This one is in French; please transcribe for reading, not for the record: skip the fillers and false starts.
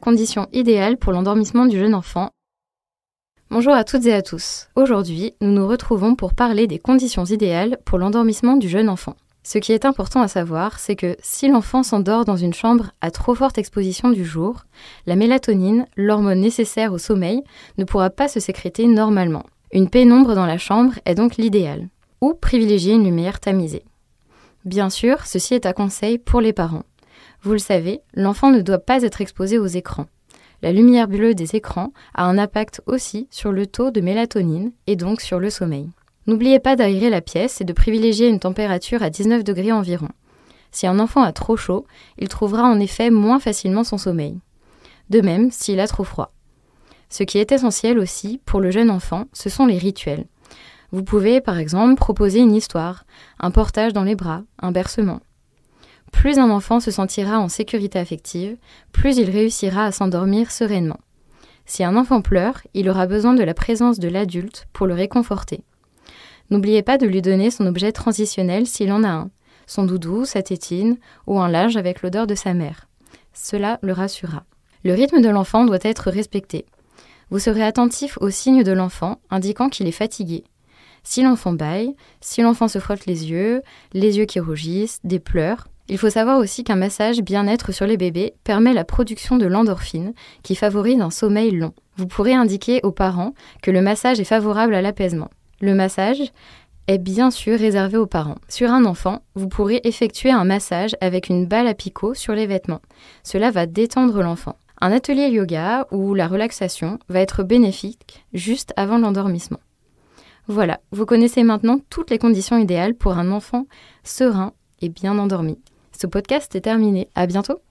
Conditions idéales pour l'endormissement du jeune enfant. Bonjour à toutes et à tous. Aujourd'hui, nous nous retrouvons pour parler des conditions idéales pour l'endormissement du jeune enfant. Ce qui est important à savoir, c'est que si l'enfant s'endort dans une chambre à trop forte exposition du jour, la mélatonine, l'hormone nécessaire au sommeil, ne pourra pas se sécréter normalement. Une pénombre dans la chambre est donc l'idéal. Ou privilégier une lumière tamisée. Bien sûr, ceci est à conseil pour les parents. Vous le savez, l'enfant ne doit pas être exposé aux écrans. La lumière bleue des écrans a un impact aussi sur le taux de mélatonine et donc sur le sommeil. N'oubliez pas d'aérer la pièce et de privilégier une température à 19 degrés environ. Si un enfant a trop chaud, il trouvera en effet moins facilement son sommeil. De même, s'il a trop froid. Ce qui est essentiel aussi pour le jeune enfant, ce sont les rituels. Vous pouvez par exemple proposer une histoire, un portage dans les bras, un bercement. Plus un enfant se sentira en sécurité affective, plus il réussira à s'endormir sereinement. Si un enfant pleure, il aura besoin de la présence de l'adulte pour le réconforter. N'oubliez pas de lui donner son objet transitionnel s'il en a un, son doudou, sa tétine ou un linge avec l'odeur de sa mère. Cela le rassurera. Le rythme de l'enfant doit être respecté. Vous serez attentif aux signes de l'enfant indiquant qu'il est fatigué. Si l'enfant bâille, si l'enfant se frotte les yeux qui rougissent, des pleurs. Il faut savoir aussi qu'un massage bien-être sur les bébés permet la production de l'endorphine qui favorise un sommeil long. Vous pourrez indiquer aux parents que le massage est favorable à l'apaisement. Le massage est bien sûr réservé aux parents. Sur un enfant, vous pourrez effectuer un massage avec une balle à picot sur les vêtements. Cela va détendre l'enfant. Un atelier yoga ou la relaxation va être bénéfique juste avant l'endormissement. Voilà, vous connaissez maintenant toutes les conditions idéales pour un enfant serein et bien endormi. Ce podcast est terminé. À bientôt!